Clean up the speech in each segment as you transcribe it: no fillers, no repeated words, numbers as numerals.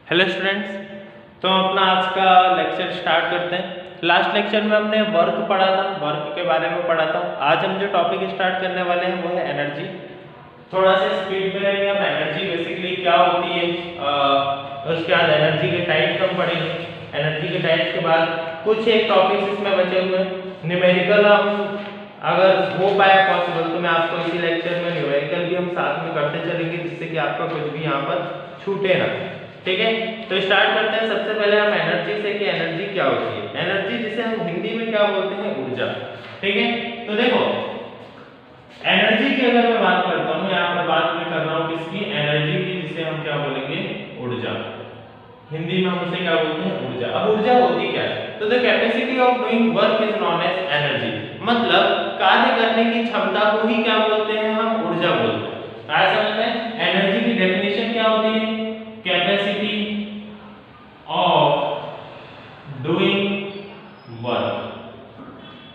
Hello students, तो अपना आज का लेक्चर स्टार्ट करते हैं। लास्ट लेक्चर में हमने वर्क पढ़ा था, वर्क के बारे में पढ़ा था। आज हम जो टॉपिक स्टार्ट करने वाले हैं वो है एनर्जी। थोड़ा सा स्पीड में रहेंगे हम। एनर्जी बेसिकली क्या होती है, उसके बाद एनर्जी के टाइप्स हम पढ़ेंगे। एनर्जी के टाइप्स के बाद कुछ एक टॉपिक्स इसमें बचे हुए हैं। न्यूमेरिकल हम अगर हो पाया पॉसिबल तो मैं आपको इसी लेक्चर में न्यूमेरिकल भी हम साथ में करते चलेंगे, जिससे कि आपका कुछ भी यहाँ पर छूटे ना। ठीक है, तो स्टार्ट करते हैं। सबसे पहले हम एनर्जी से कि एनर्जी क्या होती है। एनर्जी जिसे हम हिंदी में क्या बोलते हैं, ऊर्जा। ठीक है, तो देखो एनर्जी की अगर मैं बात करता हूँ, यहाँ पर बात मैं कर रहा हूँ किसकी, एनर्जी की, जिसे हम क्या बोलेंगे, ऊर्जा। हिंदी में हम उसे क्या बोलते हैं, ऊर्जा। अब ऊर्जा होती क्या है, तो the capacity of doing work is known as energy. मतलब कार्य करने की क्षमता को ही क्या बोलते हैं, हम ऊर्जा बोलते हैं। आया समझ में? एनर्जी की डेफिनेशन क्या होती है, कैपेसिटी ऑफ डूइंग वर्क,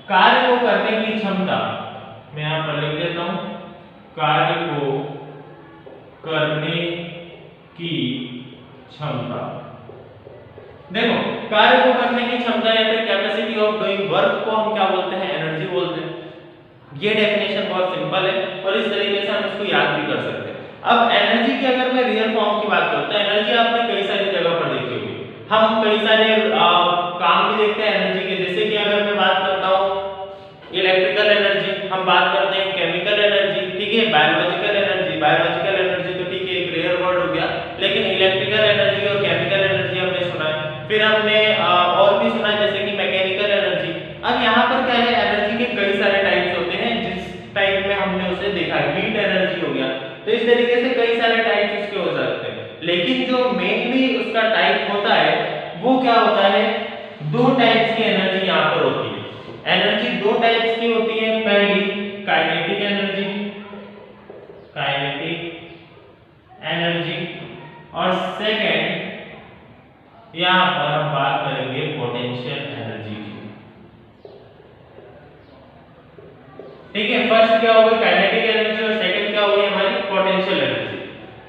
कार्य को करने की क्षमता। मैं यहां पर लिख देता हूं, कार्य को करने की क्षमता। देखो कार्य को करने की क्षमता या फिर कैपेसिटी ऑफ डूइंग वर्क को हम क्या बोलते हैं, एनर्जी बोलते हैं। ये डेफिनेशन बहुत सिंपल है और इस तरीके से हम इसको याद भी कर सकते हैं। अब एनर्जी की अगर मैं रियल फॉर्म की बात करता हूं, एनर्जी आपने कई सारी जगह पर देखी होगी। हम कई सारे काम भी देखते हैं एनर्जी के, जैसे कि अगर मैं बात करता हूं इलेक्ट्रिकल एनर्जी, हम बात करते हैं केमिकल एनर्जी, ठीक है, बायोलॉजिकल एनर्जी। बायोलॉजिकल एनर्जी तो ठीक है, एक रेयर वर्ड हो गया, लेकिन इलेक्ट्रिकल एनर्जी और केमिकल एनर्जी हमने सुना है। फिर हमने और भी सुना है, जैसे कि मैकेनिकल एनर्जी। अब यहाँ पर क्या है, एनर्जी के कई सारे टाइप्स होते हैं। जिस टाइप में हमने उसे देखा है, हीट एनर्जी हो गया, तो इस तरीके से कई सारे टाइप्स उसके हो सकते हैं। लेकिन जो मेनली उसका टाइप होता है वो क्या होता है, दो टाइप्स की एनर्जी यहाँ पर होती है। एनर्जी दो टाइप्स की होती है। पहली काइनेटिक एनर्जी, काइनेटिक एनर्जी, और सेकंड यहाँ पर हम बात करेंगे पोटेंशियल एनर्जी की। ठीक है, फर्स्ट क्या होगी, काइनेटिक एनर्जी, और सेकंड क्या होगी हमारी potential energy.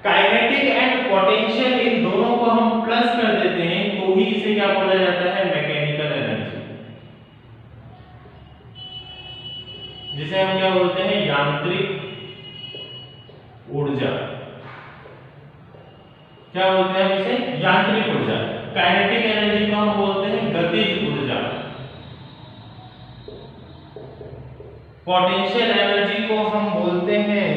Kinetic and potential, इन दोनों को हम प्लस कर देते हैं तो ही इसे क्या बोला जाता है, मैकेनिकल एनर्जी, जिसे हम क्या बोलते हैं, यांत्रिक ऊर्जा। क्या बोलते हैं हम इसे, यांत्रिक ऊर्जा। काइनेटिक एनर्जी को हम बोलते हैं गतिज ऊर्जा। पोटेंशियल एनर्जी को हम बोलते हैं,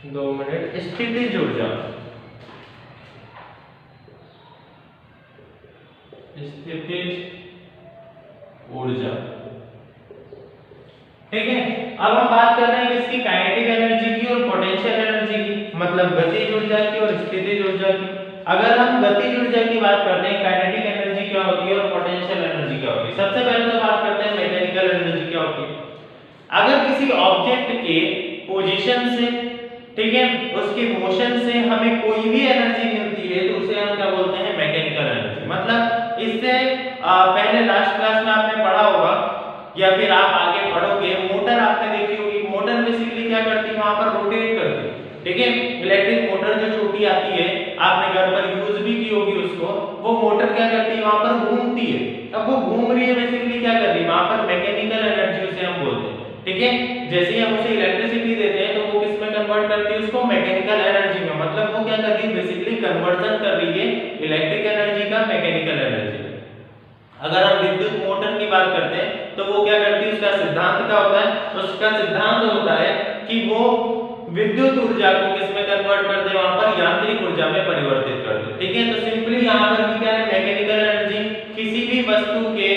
2 मिनट, स्थितिज ऊर्जा। स्थितिज ऊर्जा। ठीक है, अब हम बात कर रहे हैं किसकी, काइनेटिक एनर्जी की और पोटेंशियल एनर्जी की, मतलब गतिज ऊर्जा की और स्थितिज ऊर्जा की। अगर हम गतिज ऊर्जा की बात करते हैं, काइनेटिक एनर्जी क्या होती है और पोटेंशियल एनर्जी क्या होती है। सबसे पहले तो बात करते हैं मैकेनिकल एनर्जी क्या होती है। अगर किसी ऑब्जेक्ट के पोजीशन से, ठीक है, उसके मोशन से हमें कोई भी एनर्जी मिलती है तो उसे हम क्या बोलते हैं, मैकेनिकल एनर्जी। मतलब इससे पहले लास्ट क्लास में आपने पढ़ा होगा या फिर आप आगे पढ़ोगे, मोटर आपने देखी होगी। मोटर बेसिकली क्या करती है, वहां पर रोटेट करती है। ठीक है, इलेक्ट्रिक मोटर जो छोटी आती है, आपने घर पर यूज भी की होगी उसको, वो मोटर क्या करती है, वहां पर घूमती है। अब वो घूम रही है, बेसिकली क्या कर रही है, वहां पर मैकेनिकल एनर्जी उसे हम बोलते हैं। ठीक है, जैसे ही हम उसे इलेक्ट्रिसिटी देते हैं तो वो किस में कन्वर्ट करती है, उसको मैकेनिकल एनर्जी में। मतलब वो क्या कर रही है, बेसिकली कन्वर्जन कर रही है इलेक्ट्रिक एनर्जी का मैकेनिकल एनर्जी। अगर हम विद्युत मोटर की बात करते हैं तो वो क्या करती है, उसका सिद्धांत क्या होता है, उसका सिद्धांत होता है कि वो विद्युत ऊर्जा को किस में कन्वर्ट कर दे, वहां पर यांत्रिक ऊर्जा में परिवर्तित कर दे। ठीक है, तो सिंपली यहाँ पर भी क्या है, मैकेनिकल एनर्जी, किसी भी वस्तु के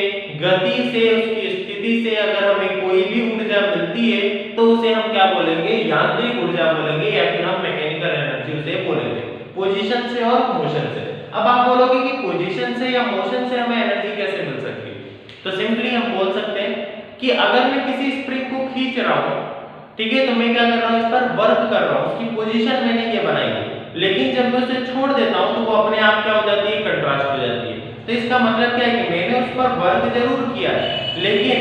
गति से, उसकी स्थिति से अगर हमें कोई भी ऊर्जा मिलती है तो उसे हम क्या बोलेंगे, यांत्रिक ऊर्जा बोलेंगे, या फिर हम मैकेनिकल एनर्जी उसे बोलेंगे, पोजीशन से और मोशन से। अब आप बोलोगे कि पोजीशन से या मोशन से हमें एनर्जी कैसे मिल सकती है, तो सिंपली हम बोल सकते हैं कि अगर मैं किसी स्प्रिंग को खींच रहा हूं, ठीक है, तो मैं क्या कर रहा हूं, इस पर वर्क कर रहा हूं, उसकी पोजीशन मैंने ये बनाई है। लेकिन जब मैं उसे छोड़ देता हूं तो वो अपने आप क्या हो जाती है, कंट्रास्ट हो जाती है। तो इसका मतलब क्या है कि मैंने उस पर वर्क जरूर किया है, लेकिन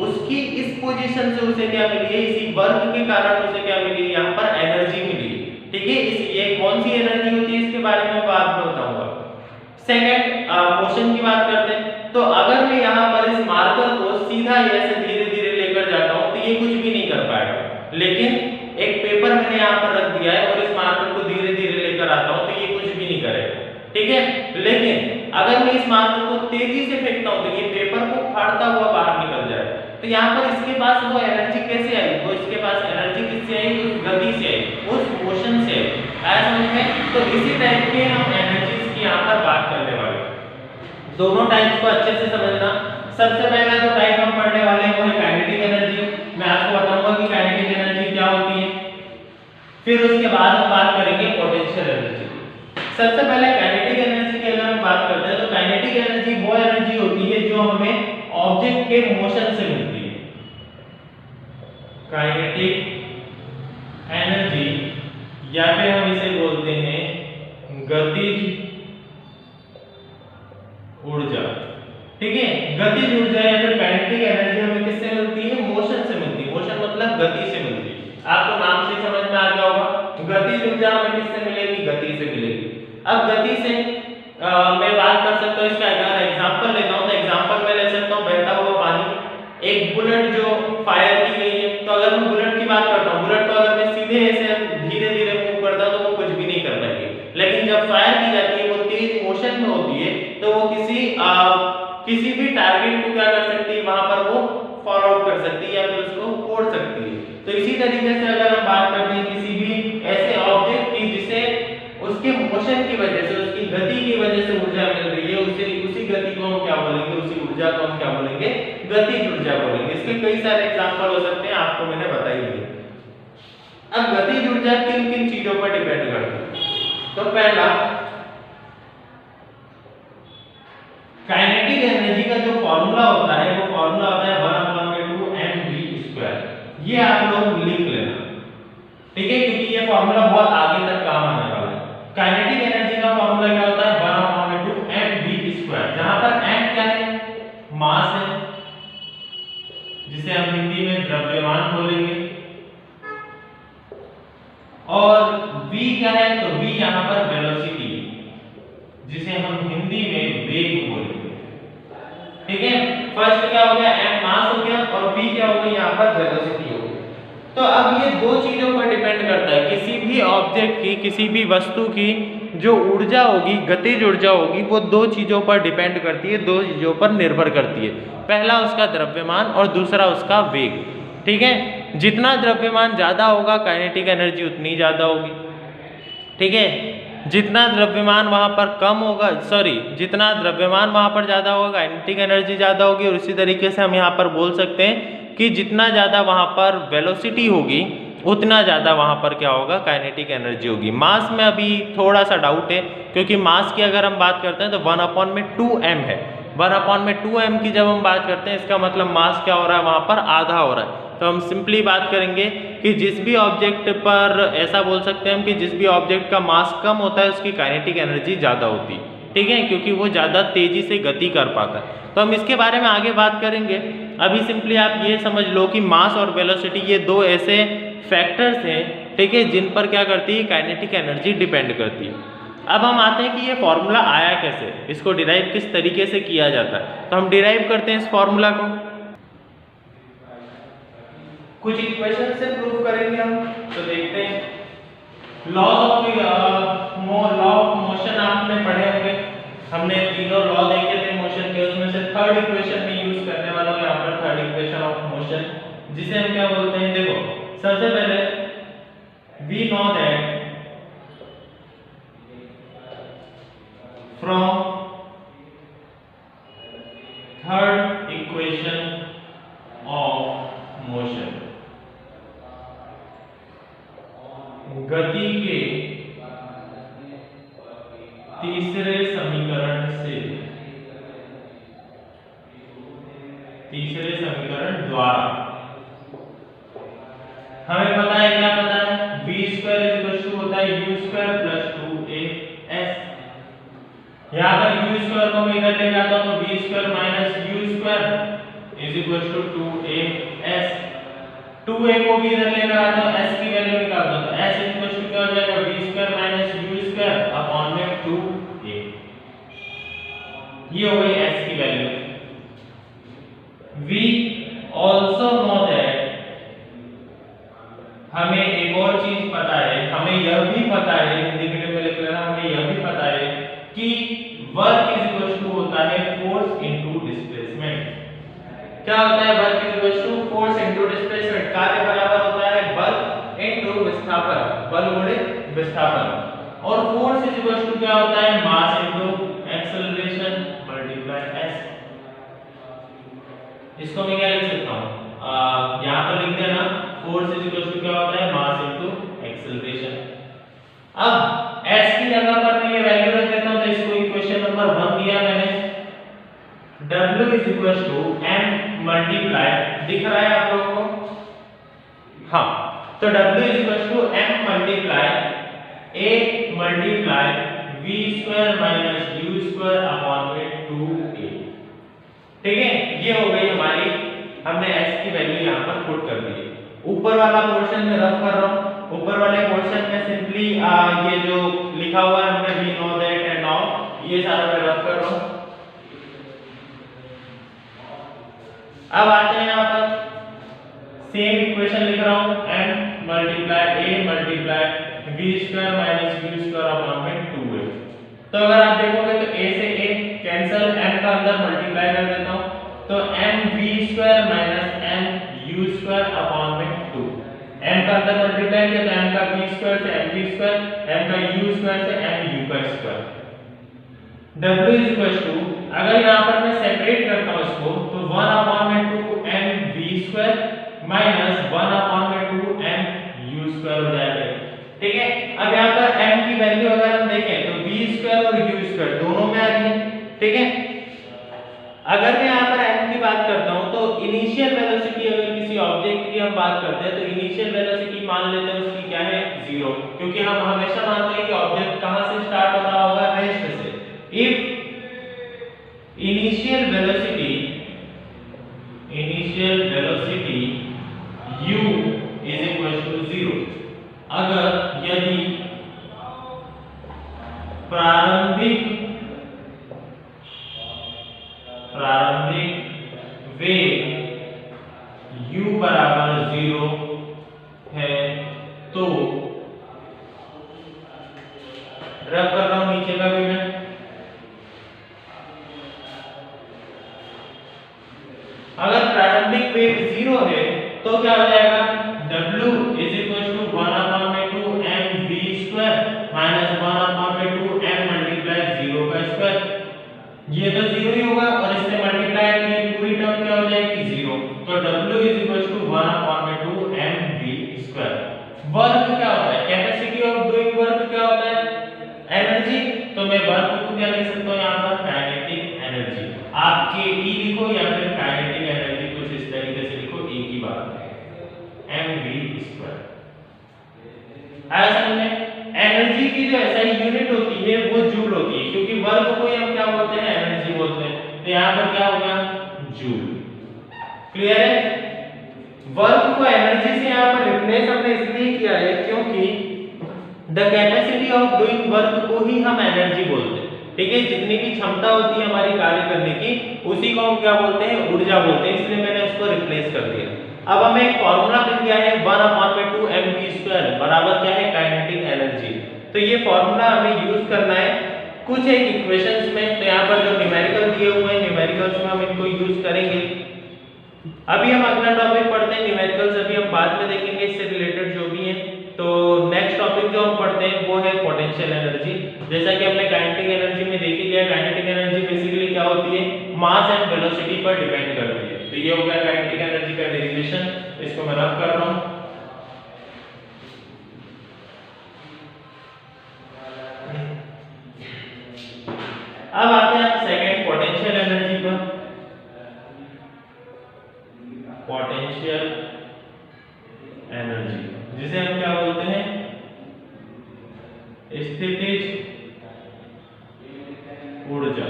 उसकी इस पोजीशन से उसे क्या मिली है, इसी वर्क के कारण उसे क्या मिली है, यहाँ पर एनर्जी मिली है। ठीक है, ये कौन सी एनर्जी होती है इसके बारे में बात करता हूँ। सेकंड मोशन की बात करते हैं, तो अगर मैं यहाँ पर इस मार्कर को सीधा ऐसे धीरे धीरे लेकर जाता हूँ तो ये कुछ भी नहीं कर पाएगा, लेकिन एक पेपर मैंने यहाँ पर रख दिया है और इस मार्कर को धीरे धीरे लेकर आता हूँ तो ये कुछ भी नहीं करेगा, ठीक है। लेकिन अगर मैं इस मार्कर को तेजी से फेंकता हूँ तो ये पेपर को फाड़ता हुआ बाहर निकल जाएगा। तो यहाँ पर इसके पास वो एनर्जी कैसे आई, वो इसके पास एनर्जी किससे आई, उस गति से आई, उस मोशन से आई। आया समझ में? तो इसी टाइप के हम एनर्जीज की यहाँ पर बात करने वाले हैं। दोनों टाइप्स को अच्छे से समझना। सबसे पहला जो टाइप हम पढ़ने वाले हैं वो है काइनेटिक एनर्जी। मैं आपको बताऊंगा कि काइनेटिक एनर्जी क्या होती है, फिर उसके बाद हम बात करेंगे पोटेंशियल एनर्जी। सबसे पहले काइनेटिक एनर्जी की अगर हम बात करते हैं तो काइनेटिक एनर्जी वो एनर्जी होती है जो हमें ऑब्जेक्ट के मोशन से मिलती है। काइनेटिक एनर्जी या फिर हम इसे बोलते हैं गतिज ऊर्जा, ठीक है। गतिज ऊर्जा या फिर काइनेटिक एनर्जी हमें किससे मिलती है, मोशन से मिलती है। मोशन मतलब गति से मिलती है, आपको नाम से समझ में आ गया होगा। गतिज ऊर्जा हमें किससे मिलेगी, गति से मिलेगी। अब गति से मैं बात कर सकता हूँ, इसका अगर एग्जांपल लेता हूँ तो एग्जांपल में ले सकता हूँ बहता हुआ पानी, एक बुलेट जो फायर की गई है। तो अगर मैं बुलेट की बात करता हूँ, बुलेट को अगर मैं सीधे ऐसे धीरे धीरे मूव करता हूँ तो वो कुछ भी नहीं कर पाएगी, लेकिन जब फायर की जाती है वो तेज मोशन में होती है तो वो किसी भी टारगेट को क्या कर सकती है, वहां पर वो फॉलो आउट कर सकती है या फिर उसको फोड़ सकती है। तो इसी तरीके से अगर हम बात करते हैं किसी भी ऐसे ऑब्जेक्ट की जिसे उसके मोशन की वजह से, उसकी गति की वजह से ऊर्जा मिल रही है, उसी गति को हम क्या बोलेंगे, उसी ऊर्जा को हम क्या बोलेंगे, गतिज ऊर्जा बोलेंगे। इसके कई सारे एग्जांपल हो सकते हैं, आपको मैंने बताई दिए। अब गतिज ऊर्जा किन किन चीजों पर डिपेंड करती है, तो पहला काइनेटिक एनर्जी का जो फॉर्मूला होता है वो फॉर्मूला होता है 1/2 mv²। ये आप लोग लिख लेना, ठीक है, क्योंकि ये फॉर्मूला बहुत आगे तक काम आने वाला है। काइनेटिक एनर्जी का फॉर्मूला क्या होता है, 1/2 mv², जहां पर m क्या है, मास है, जिसे हम हिंदी में द्रव्यमान बोलेंगे, और v क्या है, तो v यहां पर वेलोसिटी, जिसे हम हिंदी में वेग बोलेंगे, ठीक है। फर्स्ट क्या हो गया, m मास हो गया और v क्या हो गया, यहाँ पर वेलोसिटी हो गई। तो अब ये दो चीजों पर डिपेंड करता है, किसी भी ऑब्जेक्ट की, किसी भी वस्तु की जो ऊर्जा होगी, गतिज ऊर्जा होगी, वो दो चीजों पर डिपेंड करती है, दो चीजों पर निर्भर करती है। पहला उसका द्रव्यमान और दूसरा उसका वेग, ठीक है। जितना द्रव्यमान ज्यादा होगा काइनेटिक एनर्जी उतनी ज्यादा होगी, ठीक है। जितना द्रव्यमान वहां पर कम होगा, जितना द्रव्यमान वहां पर ज्यादा होगा काइनेटिक एनर्जी ज्यादा होगी। और उसी तरीके से हम यहाँ पर बोल सकते हैं कि जितना ज्यादा वहां पर वेलोसिटी होगी उतना ज्यादा वहां पर क्या होगा, काइनेटिक एनर्जी होगी। मास में अभी थोड़ा सा डाउट है, क्योंकि मास की अगर हम बात करते हैं तो 1/2m है। 1/2m की जब हम बात करते हैं इसका मतलब मास क्या हो रहा है, वहां पर आधा हो रहा है। तो हम सिंपली बात करेंगे कि जिस भी ऑब्जेक्ट पर, ऐसा बोल सकते हैं हम कि जिस भी ऑब्जेक्ट का मास कम होता है उसकी काइनेटिक एनर्जी ज़्यादा होती है, ठीक है, क्योंकि वो ज़्यादा तेज़ी से गति कर पाता है। तो हम इसके बारे में आगे बात करेंगे। अभी सिंपली आप ये समझ लो कि मास और वेलोसिटी ये दो ऐसे फैक्टर्स हैं, ठीक है, जिन पर क्या करती है, काइनेटिक एनर्जी डिपेंड करती है। अब हम आते हैं कि ये फॉर्मूला आया कैसे, इसको डिराइव किस तरीके से किया जाता है। तो हम डिराइव करते हैं इस फॉर्मूला को, कुछ इक्वेशन से प्रूव करेंगे हम। तो देखते हैं लॉ ऑफ मोशन आपने पढ़े होंगे, हमने तीनों लॉ देखे थे मोशन के, उसमें से थर्ड इक्वेशन में यूज करने वाला हूं यहाँ पर, थर्ड इक्वेशन ऑफ मोशन, जिसे हम क्या बोलते हैं। देखो सबसे पहले we know that from third equation of motion, गति के तीसरे समीकरण द्वारा हमें पता है, क्या पता है, v² होता है u² + 2as। यहाँ पर u² को मैं इधर ले जाता हूँ तो v² - u² = 2as। 2a को भी इधर लेकर आता हूँ, s की वैल्यू निकालता हूँ, तो s क्या हो जाएगा, v² - u² / 2a। ये हो गई s की value. We also know that, हमें एक और चीज पता है, हमें यह भी पता है, हिंदी मीडियम में लिख लेना, हमें यह भी पता है कि वर्क इज इक्वल टू होता है फोर्स इनटू डिस्प्लेसमेंट। क्या होता है work is equal to force into displacement? कार्य बराबर होता है बल इनटू विस्थापन, बल गुणित विस्थापन। और फोर्स इज इक्वल टू क्या होता है? मास इनटू एक्सेलरेशन मल्टीप्लाई एस। इसको मैं क्या लिख सकता हूं? यहां पर लिख देना फोर्स इज इक्वल टू क्या होता है? मास इनटू एक्सेलरेशन। अब s की जगह पर मैं ये वैल्यू रख देता हूं, तो इसको इक्वेशन नंबर 1 दिया मैंने, w is equal to m multiply, दिख रहा है आप लोगों को? हाँ, तो w is equal to m multiply a multiply v square minus u square upon में 2a। ठीक है, ये हो गई हमारी, हमने s की वैल्यू यहां पर पुट कर दी है। ऊपर वाला पोर्शन में रफ कर रहा हूं, ऊपर वाले पोर्शन में सिंपली ये जो लिखा हुआ है हमने we know that and now, ये सारा मैं रफ कर रहा हूं। अब आते हैं यहां पर, सेम इक्वेशन लिख रहा हूं, m multiply a multiply v square minus u square upon में 2a। तो अगर आप देखोगे तो a से a कैंसिल, m का अंदर मल्टीप्लाई कर देता हूं, तो m v square minus m u square upon में 2। m का अंदर मल्टीप्लाई किया तो m का v स्क्वायर से m v स्क्वायर, m का u स्क्वायर से m u का square. w is equal to, अगर यहां पर मैं सेपरेट करता हूं इसको, तो 1 अपॉन में 2 m v square minus 1 upon में 2 m u स्क्वायर हो जाएगा। ठीक है, अब यहां पर m की वैल्यू अगर हम देखें तो v स्क्वायर और u स्क्वायर दोनों में आ रही है। ठीक है, अगर मैं यहां पर m की बात करता हूं तो इनिशियल वेलोसिटी, अगर किसी ऑब्जेक्ट की हम बात करते हैं तो इनिशियल वेलोसिटी मान लेते हैं उसकी क्या है? 0, क्योंकि हम हमेशा मानते हैं कि ऑब्जेक्ट कहां से स्टार्ट हो रहा होगा? रेस्ट से। If initial velocity u is equal to 0, अगर यदि प्रारंभिक वेग u बराबर 0 है, तो रफ कर रहा हूं नीचे का भी मैं, अगर प्रारंभिक वेग 0 है तो क्या हो जाएगा? w is equal to 1 upon में 2 m v square minus 1 upon में 2 m मल्टीप्लाई 0 का स्क्वायर। ये तो 0 ही होगा और इससे मल्टीप्लाई तो ये पूरी टर्म क्या हो जाएगी? 0। तो w is equal to 1 upon में 2 m v स्क्वायर। वर्क क्या होता है? कैपेसिटी ऑफ डूइंग वर्क क्या होता है? एनर्जी। तो मैं वर्क को क्या लिख सकता हूं यहां पर? Kinetic energy. आप के ई लिखो या फिर काइनेटिक एनर्जी, कुछ इस तरीके से लिखो, एक ही बात है, mv स्क्वायर। आया समझ में? एनर्जी की जो एसआई यूनिट होती है वो जूल होती है, क्योंकि वर्क को हम क्या बोलते हैं? एनर्जी बोलते हैं। तो यहां पर क्या होगा? जूल। क्लियर है? वर्क को एनर्जी से यहां पर रिप्लेस हमने इसलिए किया है क्योंकि the capacity of doing work को ही हम एनर्जी बोलते हैं। ठीक है, जितनी भी क्षमता होती है हमारी कार्य करने की, उसी को हम क्या बोलते हैं? ऊर्जा बोलते हैं, इसलिए मैंने उसको रिप्लेस कर दिया। अब हमें एक फार्मूला मिल गया है 1 अपॉन में 2 mv स्क्वायर बराबर क्या है? Kinetic energy. तो ये फार्मूला हमें यूज करना है कुछ एक इक्वेशंस में। तो यहाँ पर जो न्यूमेरिकल दिए हुए हैं, न्यूमेरिकल्स में हम इनको यूज करेंगे। अभी हम अगला टॉपिक पढ़ते हैं न्यूमेरिकल्स, अभी हम बाद में देखेंगे इससे रिलेटेड जो भी है। तो नेक्स्ट टॉपिक जो हम पढ़ते हैं वो है पोटेंशियल एनर्जी। जैसा कि हमने काइनेटिक एनर्जी में देख ही लिया, काइनेटिक एनर्जी बेसिकली क्या होती है? मास एंड वेलोसिटी पर डिपेंड करती है। तो ये हो गया काइनेटिक एनर्जी का डेरिवेशन, इसको मैं रफ कर रहा हूं। अब आते हैं सेकंड पोटेंशियल एनर्जी पर। पोटेंशियल एनर्जी जिसे हम क्या बोलते हैं? स्थितिज ऊर्जा।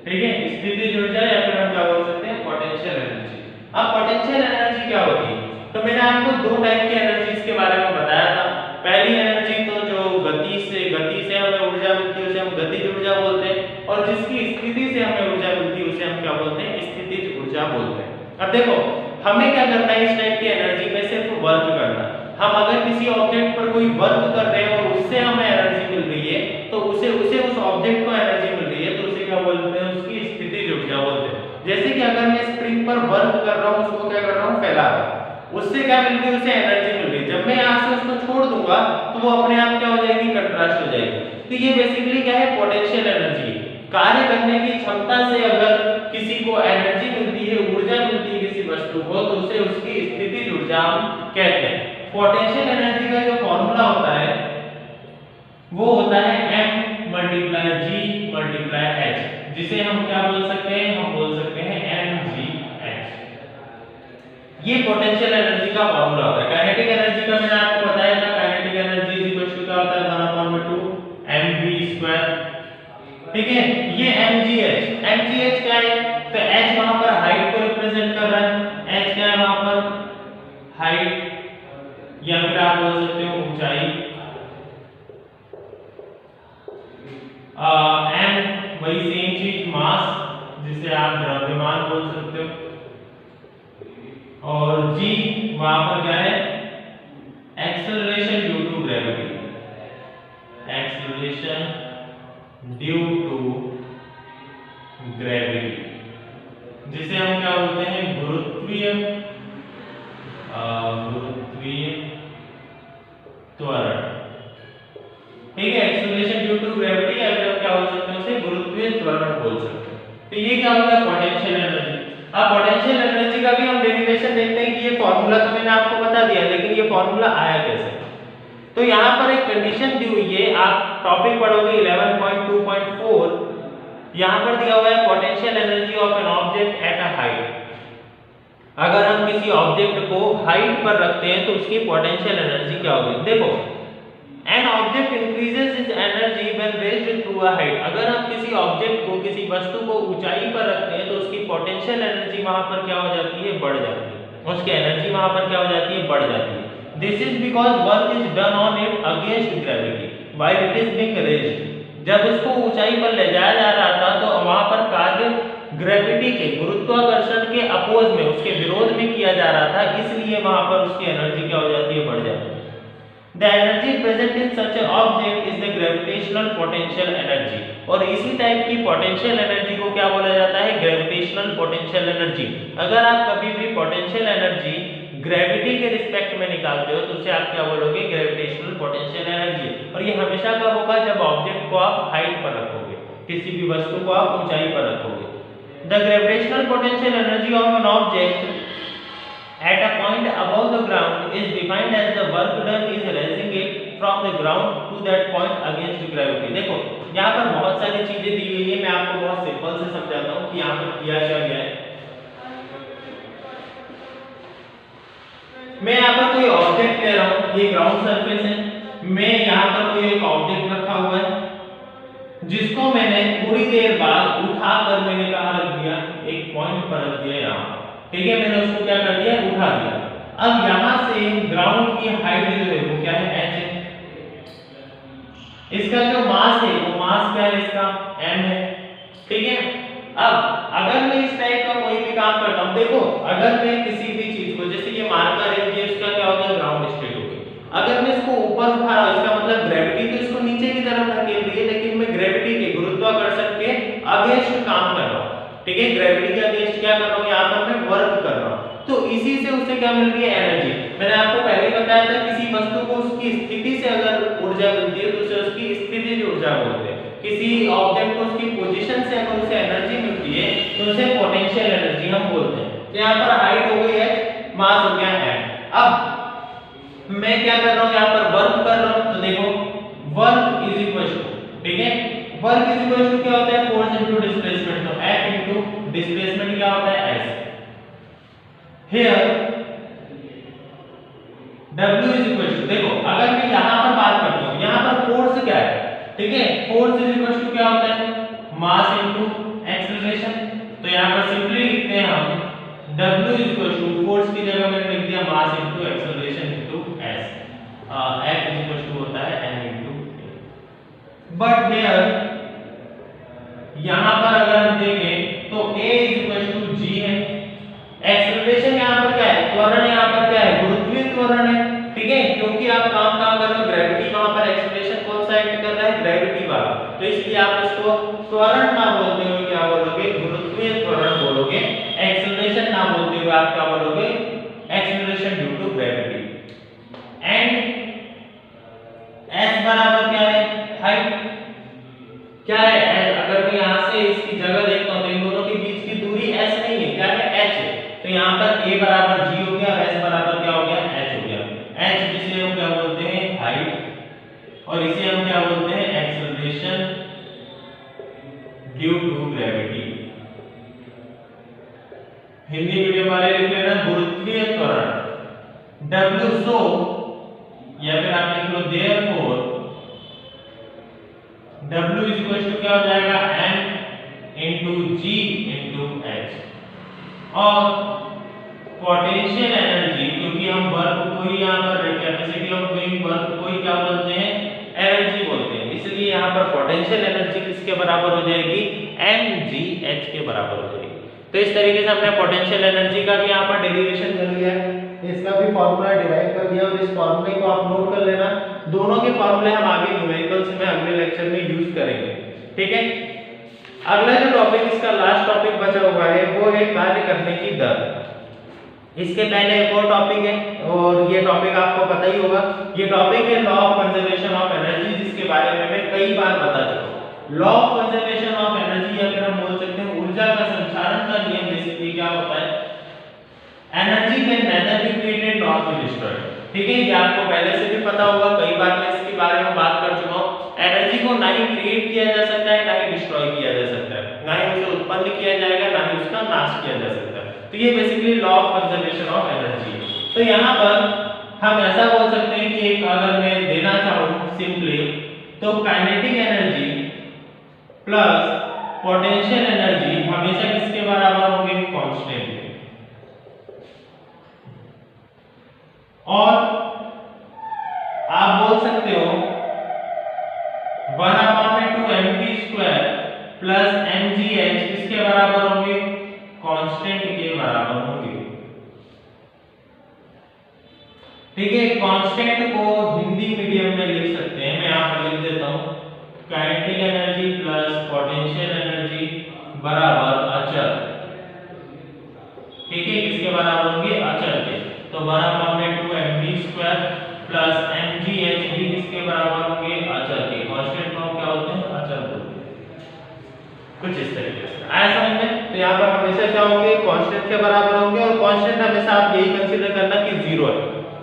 ठीक है, स्थितिज ऊर्जा या फिर हम क्या बोल सकते हैं? Potential energy. अब पोटेंशियल एनर्जी क्या होती है? तो मैंने आपको दो टाइप की एनर्जीज के बारे में बताया था। पहली एनर्जी तो जो गति गति से हमें ऊर्जा मिलती है उसे हम गतिज ऊर्जा बोलते हैं, और जिसकी स्थिति से हमें ऊर्जा मिलती है उसे हम क्या बोलते हैं, स्थितिज ऊर्जा बोलते हैं। अब देखो हमें क्या करना है, इस टाइप की एनर्जी में सिर्फ वर्क करना। हम अगर किसी ऑब्जेक्ट पर कोई वर्क कर रहे हैं और उससे हमें एनर्जी मिल रही है तो उसे उस ऑब्जेक्ट को एनर्जी मिल रही है तो उसे क्या बोलते हैं, उसकी स्थितिज ऊर्जा बोलते हैं। जैसे कि अगर मैं स्प्रिंग पर वर्क कर रहा हूँ, उसको क्या कर रहा हूँ, फैला रहा हूँ, उससे क्या मिल रही है, उसे एनर्जी मिल रही है। जब मैं यहाँ से उसको छोड़ दूंगा तो वो अपने आप क्या हो जाएगी, कंट्रास्ट हो जाएगी। तो ये बेसिकली क्या है, पोटेंशियल एनर्जी। कार्य करने की क्षमता से अगर किसी को एनर्जी मिलती है, ऊर्जा मिलती है किसी वस्तु को, तो उसे उसकी स्थितिज ऊर्जा हम कहते हैं। पोटेंशियल एनर्जी का जो फॉर्मूला होता है वो होता है m × g × h, जिसे हम क्या बोल सकते हैं, हम बोल सकते हैं mgh। ये पोटेंशियल एनर्जी का फॉर्मूला होता है। काइनेटिक एनर्जी का मैंने आपको बताया था, काइनेटिक एनर्जी क्या होता है, 1/2 mv²। ठीक है, ये mgh क्या है, तो h वहां पर हाइट को रिप्रेजेंट कर रहा है। h क्या है वहां पर, हाइट, या फिर आप बोल सकते हो ऊंचाई। m वही सेम चीज, मास, जिसे आप द्रव्यमान बोल सकते हो, और g वहां पर क्या है, acceleration due to gravity, acceleration due to gravity, जिसे हम क्या बोलते हैं, गुरुत्वीय त्वरण। ठीक है, एक्सेलरेशन ड्यू टू ग्रेविटी, या फिर क्या बोल सकते हैं उसे, गुरुत्वीय त्वरण बोल सकते हैं। तो ये क्या होता है, पोटेंशियल एनर्जी। अब पोटेंशियल एनर्जी का भी हम डेरिवेशन देखते हैं कि ये फॉर्मूला तो मैंने आपको बता दिया, लेकिन ये फॉर्मूला आया कैसे। तो यहाँ पर एक कंडीशन दी हुई है, आप टॉपिक पढ़ोगे 11.2.4, यहाँ पर दिया हुआ है potential energy of an object at a height. अगर हम किसी ऑब्जेक्ट को हाइट पर रखते हैं तो उसकी पोटेंशियल एनर्जी क्या होगी। देखो, an object increases it's energy when raised through a height. अगर हम किसी ऑब्जेक्ट को, किसी वस्तु को ऊंचाई पर रखते हैं तो उसकी पोटेंशियल एनर्जी वहां पर क्या हो जाती है, बढ़ जाती है। उसकी एनर्जी वहां पर क्या हो जाती है, बढ़ जाती है। This is because work is done on it against gravity while it is being raised. जब उसको ऊंचाई पर ले जाया जा रहा था तो वहां पर कार्य ग्रेविटी के, गुरुत्वाकर्षण के अपोज में, उसके विरोध में किया जा रहा था, इसलिए वहां पर उसकी एनर्जी क्या हो जाती है, बढ़ जाती है। The energy present in such an object is the gravitational potential energy। और इसी टाइप की पोटेंशियल एनर्जी को क्या बोला जाता है, ग्रेविटेशनल पोटेंशियल एनर्जी। अगर आप कभी भी पोटेंशियल एनर्जी ग्रेविटी के रिस्पेक्ट में निकालते हो तो उसे आप क्या बोलोगे, ग्रेविटेशनल पोटेंशियल एनर्जी। और ये हमेशा कब होगा, जब ऑब्जेक्ट को आप हाइट पर रखोगे, किसी भी वस्तु को आप ऊंचाई पर रखोगे। The gravitational potential energy of an object at a point above the ground is defined as the work done is raising it from the ground to that point against gravity। देखो यहाँ पर बहुत सारी चीजें दी हुई है, मैं आपको बहुत सिंपल से समझाता हूँ कि यहाँ पर किया क्या गया है। मैं यहाँ पर कोई ऑब्जेक्ट ले रहा हूँ, ये ग्राउंड सरफेस है, मैं यहाँ पर कोई एक ऑब्जेक्ट रखा हुआ है जिसको मैंने थोड़ी देर बाद उठाकर मैंने कहाँ रख दिया, एक पॉइंट पर रख दिया यहाँ। ठीक है, मैंने उसको क्या कर दिया, उठा दिया। अब यहाँ से ग्राउंड की हाइट जो है वो क्या है, h है। इसका जो मास है वो मास क्या है, इसका m है। ठीक है, अब अगर मैं इस टाइप का कोई भी काम करता हूँ, देखो अगर मैं किसी भी चीज को, जैसे ये मार्कर है, ये इसका क्या होता है, ग्राउंड स्टेट हो गई। अगर मैं इसको ऊपर उठा रहा हूँ, इसका मतलब ग्रेविटी तो इसको नीचे की तरफ धकेल रही है, लेकिन मैं ग्रेविटी के, गुरुत्वाकर्षण के अगेंस्ट काम कर रहा हूँ। ठीक है, ग्रेविटी के अगेंस्ट क्या कर रहा हूँ, यहाँ पर मैं वर्क कर रहा हूँ, तो इसी से उसे क्या मिल रही है, एनर्जी। मैंने आपको पहले बताया था, किसी वस्तु को उसकी स्थिति से अगर ऊर्जा मिलती है तो उसे उसकी स्थितिज ऊर्जा बोलते हैं। किसी ऑब्जेक्ट को उसकी पोजीशन से अगर उसे एनर्जी मिलती है तो उसे पोटेंशियल एनर्जी हम बोलते हैं। तो यहाँ पर हाइट हो गई है, मास हो गया है। अब मैं क्या कर रहा हूँ, यहाँ पर वर्क कर रहा हूँ, तो देखो वर्क इज इक्वल टू, ठीक है, वर्क इज इक्वल टू क्या होता है, फोर्स इनटू डिस्प्लेसमेंट। तो F इनटू डिस्प्लेसमेंट क्या होता है, S। Here W is equal to, देखो अगर मैं यहाँ पर बात करता हूँ, यहाँ पर फोर्स क्या है, ठीक है, फोर्स इज इक्वल टू क्या होता है, मास इनटू एक्सेलरेशन। तो यहाँ पर सिंपली लिखते हैं हम W is equal to, force की जगह मैंने लिख दिया mass into acceleration into S। F is equal to होता है m into a। But here यहां पर अगर हम देखें तो a g है। एक्सेलरेशन यहां पर क्या है, त्वरण यहां पर क्या है, गुरुत्वीय त्वरण है। ठीक है, क्योंकि आप काम कहां कर रहे हो, ग्रेविटी, वहां पर एक्सेलरेशन कौन सा एक्ट कर रहा है, ग्रेविटी वाला, तो इसलिए आप इसको त्वरण ना बोलते हुए क्या बोलोगे, गुरुत्वीय त्वरण बोलोगे। एक्सेलरेशन ना बोलते हुए आप क्या बोलोगे, acceleration due to gravity. And s बराबर क्या है, हाइट क्या है, अगर मैं यहां से इसकी जगह देखता हूं तो इन दोनों के बीच की दूरी s नहीं है, क्या है, h है। तो यहां पर a बराबर g हो गया और s बराबर क्या हो गया, h हो गया। h जिसे हम क्या बोलते हैं, हाइट, और इसे हम क्या बोलते हैं, acceleration due to gravity. Hindi medium वाले लिख लेना गुरुत्वीय त्वरण w, सो या फिर आप लिख लो therefore W is equal to क्या हो जाएगा, m into g into h। और पोटेंशियल एनर्जी, क्योंकि हम वर्क को ही यहाँ पर कैपेसिटी ऑफ डूइंग वर्क को ही क्या बोलते हैं, एनर्जी बोलते हैं, इसलिए यहाँ पर पोटेंशियल एनर्जी किसके बराबर हो जाएगी, mgh के बराबर हो जाएगी। तो इस तरीके से हमने पोटेंशियल एनर्जी का भी यहाँ पर डेरिवेशन कर लिया है, इसका भी फार्मूला डिराइव कर दिया, और इस फार्मूले को आप नोट कर लेना। दोनों के फार्मूले हम आगे न्यूमेरिकल्स में अगले लेक्चर में यूज करेंगे। ठीक है, अगला जो टॉपिक, इसका लास्ट टॉपिक बचा हुआ है वो है कार्य करने की दर। इसके पहले एक और टॉपिक है, और ये टॉपिक आपको पता ही होगा, ये टॉपिक है law of conservation of energy, जिसके बारे में मैं कई बार बता चुका हूं। Law of conservation of energy, या फिर हम बोल सकते हैं ऊर्जा का संचारण का नियम, बेसिकली क्या होता है, energy can nether be created nor be destroyed. ठीक है, ये आपको पहले से भी पता होगा, कई बार मैं इसके बारे में बात कर चुका हूं। एनर्जी को ना ही क्रिएट किया जा सकता है, ना ही डिस्ट्रॉय किया जा सकता है, ना ही उसे उत्पन्न किया जाएगा, ना ही उसका नाश किया जा सकता है। तो ये basically law of conservation of energy है। तो यहाँ पर हम ऐसा बोल सकते हैं कि एक अगर मैं देना चाहूँ सिंपली, तो kinetic energy plus potential energy हमेशा किसके बराबर होंगे, कांस्टेंट के। और आप बोल सकते हो 1/2mv² प्लस mgh किसके बराबर होंगे, कांस्टेंट के बराबर होंगे। ठीक है, कांस्टेंट को हिंदी मीडियम में लिख सकते हैं, मैं यहां पर लिख देता हूं, kinetic energy plus potential energy बराबर अचल। ठीक है, किसके बराबर होंगे, अचल के। तो 1/2mv² प्लस mgh भी किसके बराबर होंगे, अचल के। कांस्टेंट को क्या होते हैं, अचल बोलते हैं। कुछ इस तरीके से आया समझ में। तो यहाँ पर हमेशा क्या होंगे, कांस्टेंट के बराबर होंगे, और कांस्टेंट हमेशा आप यही कंसीडर करना कि जीरो है।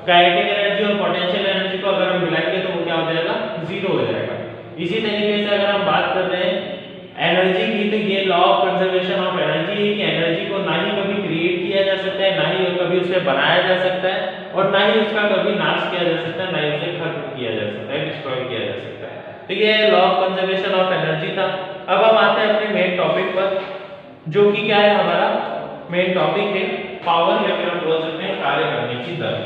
काइनेटिक एनर्जी और पोटेंशियल एनर्जी को अगर हम मिलाएंगे तो वो क्या हो जाएगा, जीरो हो जाएगा। इसी तरीके से अगर हम बात कर रहे हैं एनर्जी की, तो ये law of conservation of energy है कि एनर्जी को ना ही कभी क्रिएट किया जा सकता है, ना ही कभी उसे बनाया जा सकता है, और ना ही उसका कभी नाश किया जा सकता है, ना ही उसे खत्म किया जा सकता है, डिस्ट्रॉय किया जा सकता है। तो ये law of conservation of energy था। अब हम आते हैं अपने मेन टॉपिक पर, जो कि क्या है, हमारा मेन टॉपिक है पावर, या फिर हम बोल सकते हैं कार्य करने की दर।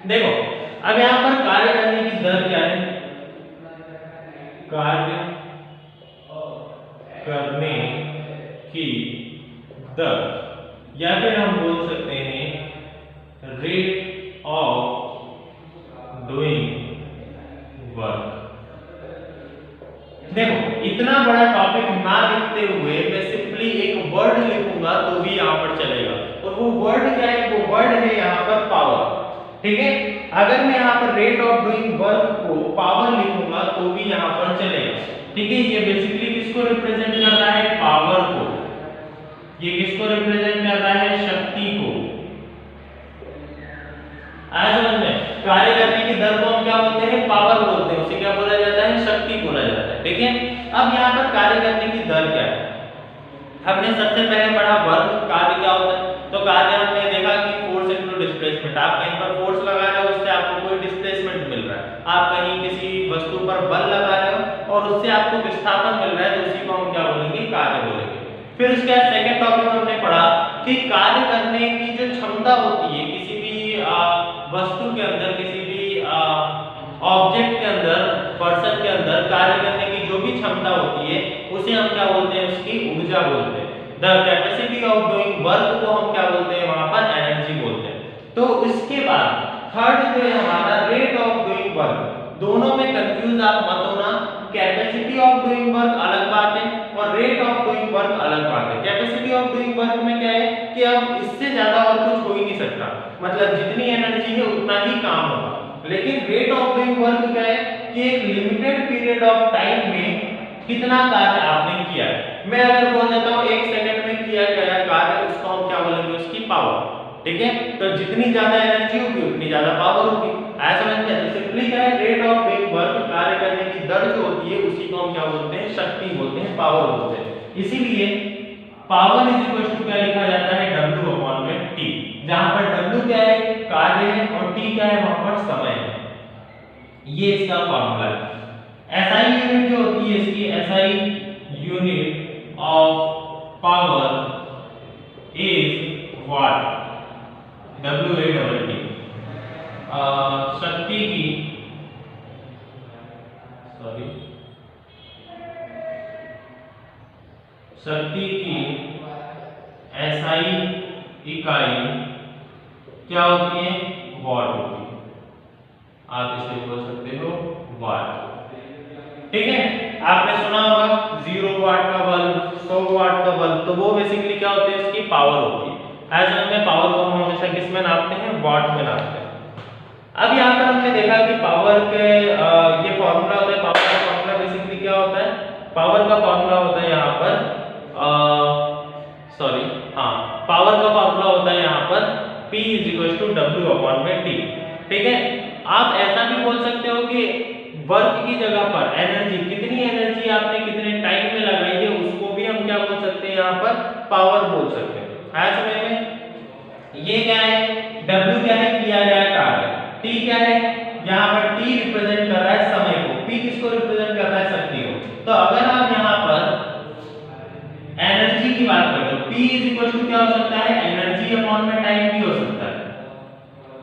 देखो अब यहाँ पर कार्य करने की दर क्या है, कार्य करने की दर, या फिर हम बोल सकते हैं रेट ऑफ डूइंग वर्क। देखो इतना बड़ा टॉपिक ना लिखते हुए मैं सिंपली एक वर्ड लिखूंगा तो भी यहाँ पर चलेगा, और वो वर्ड क्या है, वो वर्ड है यहाँ पर पावर। ठीक है, अगर मैं यहाँ पर रेट ऑफ डूइंग वर्क को पावर लिखूंगा तो भी यहाँ पर चलेगा। ठीक है, ये बेसिकली किसको रिप्रेजेंट कर रहा है, पावर को। ये किसको रिप्रेजेंट कर रहा है, शक्ति को। आज समझ में, कार्य करने की दर को हम क्या बोलते हैं, पावर बोलते हैं, उसे क्या बोला जाता है, शक्ति बोला जाता है। ठीक है, अब यहाँ पर कार्य करने की दर क्या है, हमने सबसे पहले पढ़ा वर्क, कार्य क्या होता है। तो कार्य हमने देखा कि फोर्स इनटू डिस्प्लेसमेंट, आप कहीं पर फोर्स लगा रहे हो, उससे आपको कोई डिस्प्लेसमेंट मिल रहा है। आप कहीं किसी वस्तु पर बल लगा रहे हो और उससे आपको विस्थापन मिल रहा है, तो उसी को हम क्या बोलेंगे, कार्य बोलेंगे। फिर उसके बाद सेकंड टॉपिक हमने पढ़ा कि कार्य करने की जो क्षमता होती है किसी भी वस्तु के अंदर, किसी भी ऑब्जेक्ट के अंदर, पर्सन के अंदर कार्य करने की जो भी क्षमता होती है उसे हम क्या बोलते हैं, उसकी ऊर्जा बोलते हैं। The capacity of doing work को हम क्या बोलते हैं, वहां पर एनर्जी बोलते हैं। तो इसके बाद थर्ड जो है हमारा रेट ऑफ डूइंग वर्क। दोनों में कंफ्यूज आप मत होना, कैपेसिटी ऑफ डूइंग वर्क अलग बात है और रेट ऑफ डूइंग वर्क अलग बात है। कैपेसिटी ऑफ डूइंग वर्क में क्या है कि अब इससे ज्यादा और कुछ हो ही नहीं सकता, मतलब जितनी एनर्जी है उतना ही काम होगा। लेकिन रेट ऑफ डूइंग वर्क क्या है कि एक लिमिटेड पीरियड ऑफ टाइम में कितना कार्य आपने किया है। मैं अगर बोल देता हूं 1 सेकंड में किया गया कार्य, उसको हम क्या बोलेंगे, उसकी पावर। ठीक है, तो जितनी ज्यादा एनर्जी होगी उतनी ज्यादा पावर होगी। ऐसा समझ में? तो सिंपली क्या है, रेट ऑफ डूइंग वर्क, कार्य करने की दर जो होती है उसी को हम क्या बोलते हैं, शक्ति बोलते हैं, पावर बोलते हैं। इसीलिए पावर इज इक्वल टू क्या लिखा जाता है, W/T, जहां पर W क्या है, कार्य है, और T क्या है, वहां पर समय है। ये इसका फार्मूला है। SI यूनिट जो होती है इसकी, SI unit of power is what, WATT। शक्ति की, शक्ति की SI इकाई क्या होती है, वाट होती है। आप इसे बोल सकते हो वाट। ठीक है, आपने सुना होगा 0 वाट का बल्ब, 100 वाट का बल्ब, तो वो बेसिकली क्या होती है, उसकी पावर होती है। ऐसे में पावर को हम हमेशा किस में नापते हैं, वाट में नापते हैं। अब यहाँ पर हमने देखा कि पावर के ये फॉर्मूला होता है। पावर का फॉर्मूला बेसिकली क्या होता है, पावर का फॉर्मूला होता है यहाँ पर पावर का फॉर्मूला होता है यहाँ पर P = W/T। ठीक है, आप ऐसा भी बोल सकते हो कि वर्क की जगह पर एनर्जी, कितनी एनर्जी आपने कितने टाइम में लगाई है, उसको भी हम क्या बोल सकते हैं, यहाँ पर पावर बोल सकते हैं। आज समय में ये क्या है, W क्या है, किया गया कार्य, T क्या है, यहाँ पर T रिप्रेजेंट कर रहा है समय को, P किसको रिप्रेजेंट कर रहा है, शक्ति को। तो अगर आप यहाँ पर एनर्जी की बात करते हो, P = क्या हो सकता है, एनर्जी अपॉन में टाइम भी हो सकता है।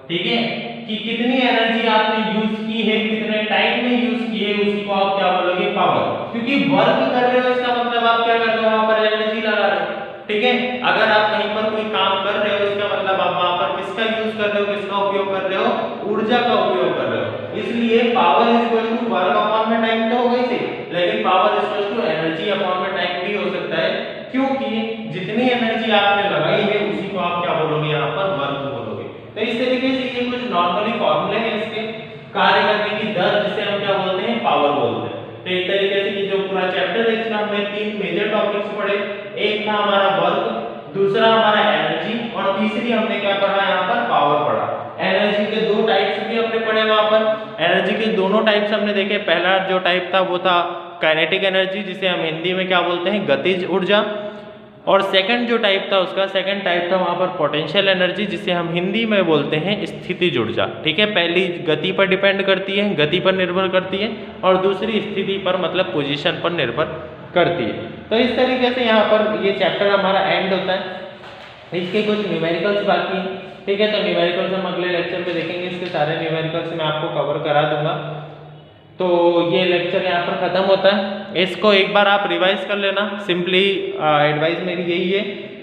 ठीक है, कि कितनी एनर्जी आपने यूज की है, कितने टाइम में यूज की है, उसी को आप क्या बोलोगे, पावर। क्योंकि वर्क कर रहे हो इसका मतलब आप क्या कर रहे हो, वहां पर एनर्जी लगा रहे हो। ठीक है, अगर आप कहीं पर कोई काम कर रहे हो, इसका मतलब आप वहां पर किसका यूज कर रहे हो, किसका उपयोग कर रहे हो, ऊर्जा का उपयोग कर रहे हो। इसलिए पावर = वर्क अपॉन में टाइम तो हो गई थी, लेकिन पावर = एनर्जी अपॉन में टाइम भी हो सकता है, क्योंकि जितनी एनर्जी आपने लगाई है उसी को आप क्या बोलोगे, यहाँ पर वर्क बोलोगे। तो इस तरीके से ये कुछ नॉर्मली फॉर्मूले हैं इसके, कार्य करने की दर जिसे हम क्या बोलते हैं, पावर बोलते हैं। तो एक तरीके से ये जो पूरा चैप्टर है इसमें हमने 3 मेजर टॉपिक्स पढ़े। एक था हमारा वर्क, दूसरा हमारा एनर्जी, और तीसरी हमने क्या पढ़ा, यहाँ पर पावर पढ़ा। एनर्जी के 2 टाइप्स भी हमने पढ़े वहां पर। एनर्जी के दोनों टाइप्स हमने देखे। पहला जो टाइप था वो था काइनेटिक एनर्जी, जिसे हम हिंदी में क्या बोलते हैं, गतिज ऊर्जा। और सेकंड जो टाइप था उसका, सेकंड टाइप था वहाँ पर पोटेंशियल एनर्जी, जिसे हम हिंदी में बोलते हैं स्थितिज ऊर्जा। ठीक है, पहली गति पर डिपेंड करती है, गति पर निर्भर करती है, और दूसरी स्थिति पर मतलब पोजीशन पर निर्भर करती है। तो इस तरीके से यहाँ पर ये चैप्टर हमारा एंड होता है। इसके कुछ न्यूमेरिकल्स बाकी हैं। ठीक है, तो न्यूमेरिकल्स हम अगले लेक्चर में देखेंगे। इसके सारे न्यूमेरिकल्स मैं आपको कवर करा दूंगा। तो ये लेक्चर यहाँ पर खत्म होता है। इसको एक बार आप रिवाइज कर लेना। सिंपली एडवाइस मेरी यही है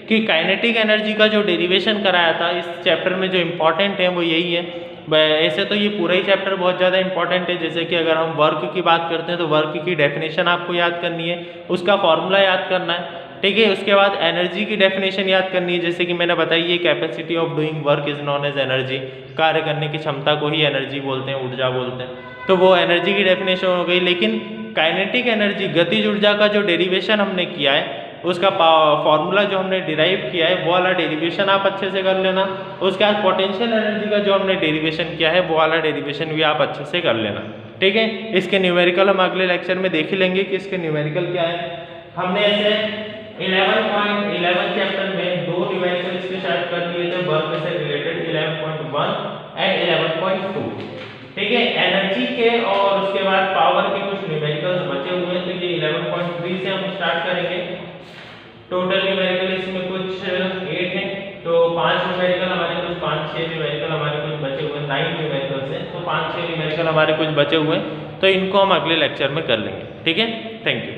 कि काइनेटिक एनर्जी का जो डेरिवेशन कराया था इस चैप्टर में, जो इम्पोर्टेंट है वो यही है। ऐसे तो ये पूरा ही चैप्टर बहुत ज़्यादा इंपॉर्टेंट है। जैसे कि अगर हम वर्क की बात करते हैं तो वर्क की डेफिनेशन आपको याद करनी है, उसका फॉर्मूला याद करना है। ठीक है, उसके बाद एनर्जी की डेफिनेशन याद करनी है। जैसे कि मैंने बताई है, capacity of doing work is known as energy. कार्य करने की क्षमता को ही एनर्जी बोलते हैं, ऊर्जा बोलते हैं। तो वो एनर्जी की डेफिनेशन हो गई। लेकिन काइनेटिक एनर्जी, गतिज ऊर्जा का जो डेरिवेशन हमने किया है, उसका फॉर्मूला जो हमने डिराइव किया है, वो वाला डेरिवेशन आप अच्छे से कर लेना। उसके बाद पोटेंशियल एनर्जी का जो हमने डेरिवेशन किया है, वो वाला डेरिवेशन भी आप अच्छे से कर लेना। ठीक है, इसके न्यूमेरिकल हम अगले लेक्चर में देख ही लेंगे कि इसके न्यूमेरिकल क्या है। हमने ऐसे 11.11 चैप्टर में 2 न्यूमेरिकल इसके स्टार्ट कर दिए थे वर्क से रिलेटेड, 11.1 एंड 11.2। ठीक है, एनर्जी के और उसके बाद पावर के कुछ न्यूमेरिकल्स बचे हुए हैं, तो ये 11.3 से हम स्टार्ट करेंगे। टोटल न्यूमेरिकल इसमें कुछ 8 हैं। तो 5 न्यूमेरिकल हमारे कुछ 5-6 न्यूमेरिकल हमारे कुछ बचे हुए, 9 न्यूमेरिकल्स हैं, तो 5-6 न्यूमेरिकल हमारे कुछ बचे हुए हैं, तो इनको हम अगले लेक्चर में कर लेंगे। ठीक है, थैंक यू।